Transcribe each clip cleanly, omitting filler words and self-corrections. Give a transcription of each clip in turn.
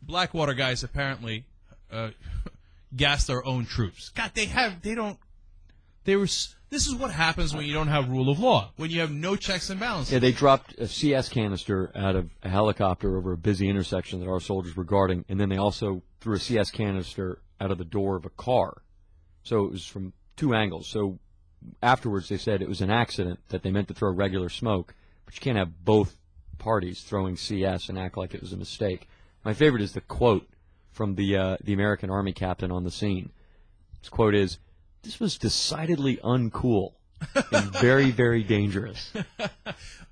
Blackwater guys apparently gassed their own troops. God, this is what happens when you don't have rule of law, when you have no checks and balances. Yeah, they dropped a CS canister out of a helicopter over a busy intersection that our soldiers were guarding, and then they also threw a CS canister out of the door of a car. So it was from two angles. So afterwards they said it was an accident, that they meant to throw regular smoke, but you can't have both parties throwing CS and act like it was a mistake. My favorite is the quote from the American Army captain on the scene. His quote is, "This was decidedly uncool and very, very dangerous." All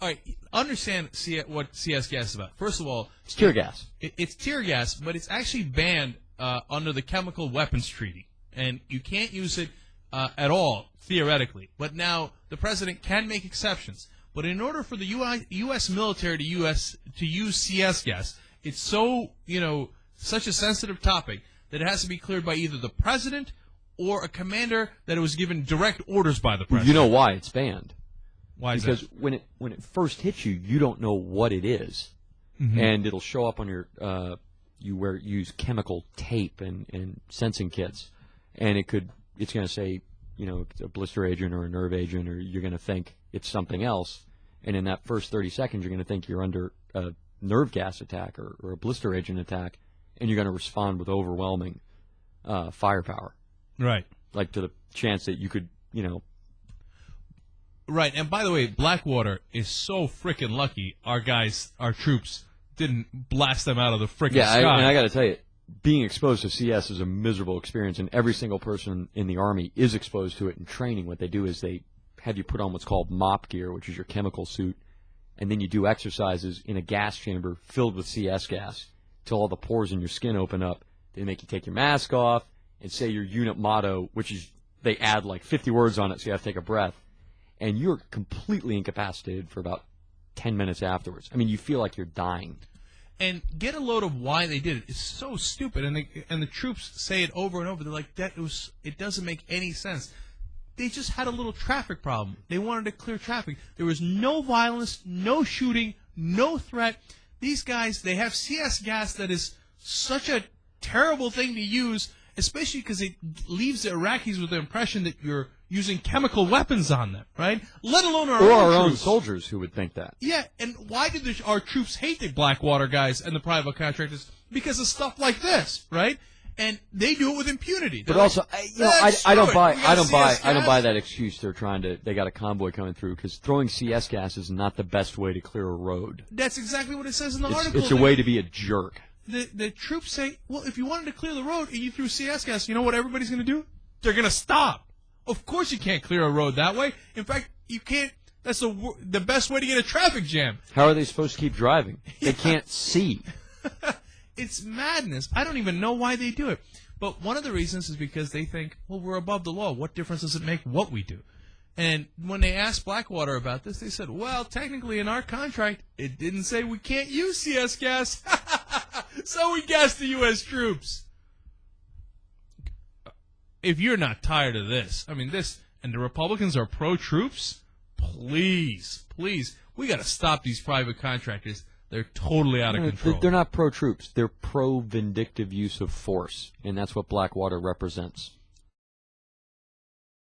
right, understand what CS gas is about. First of all, it's tear gas. It's tear gas, but it's actually banned under the Chemical Weapons Treaty, and you can't use it at all, theoretically. But now the president can make exceptions. But in order for the U.S. military to use CS gas, it's such a sensitive topic that it has to be cleared by either the president or a commander that it was given direct orders by the president. You know why it's banned? Why is that? Because when it first hits you, you don't know what it is, and it'll show up on your you use chemical tape and sensing kits, and it's going to say it's a blister agent or a nerve agent, or you're going to think it's something else, and in that first 30 seconds, you're going to think you're under a nerve gas attack or a blister agent attack, and you're going to respond with overwhelming firepower. Right. Like to the chance that you could, Right, and by the way, Blackwater is so frickin' lucky our troops didn't blast them out of the frickin' sky. Yeah, and I got to tell you, being exposed to CS is a miserable experience, and every single person in the Army is exposed to it in training. What they do is they have you put on what's called MOP gear, which is your chemical suit, and then you do exercises in a gas chamber filled with CS gas till all the pores in your skin open up. They make you take your mask off and say your unit motto, which is they add like 50 words on it, so you have to take a breath. And you're completely incapacitated for about 10 minutes afterwards. I mean, you feel like you're dying. And get a load of why they did it. It's so stupid, and the troops say it over and over. They're like, it doesn't make any sense. They just had a little traffic problem. They wanted to clear traffic. There was no violence, no shooting, no threat. These guys, they have CS gas that is such a terrible thing to use, especially because it leaves the Iraqis with the impression that you're using chemical weapons on them, right? Let alone our own soldiers who would think that. Yeah, and why did our troops hate the Blackwater guys and the private contractors? Because of stuff like this, right? And they do it with impunity. They're but also, I don't buy that excuse. They got a convoy coming through, because throwing CS gas is not the best way to clear a road. That's exactly what it says in the article. It's a way to be a jerk. The troops say, well, if you wanted to clear the road and you threw CS gas, you know what everybody's going to do? They're going to stop. Of course you can't clear a road that way. In fact, you can't. That's the best way to get a traffic jam. How are they supposed to keep driving? They can't see. It's madness. I don't even know why they do it. But one of the reasons is because they think, well, we're above the law. What difference does it make what we do? And when they asked Blackwater about this, they said, well, technically in our contract, it didn't say we can't use CS gas. So we gassed the U.S. troops. If you're not tired of this, and the Republicans are pro-troops, please, we got to stop these private contractors. They're totally out of control. They're not pro-troops. They're pro-vindictive use of force, and that's what Blackwater represents.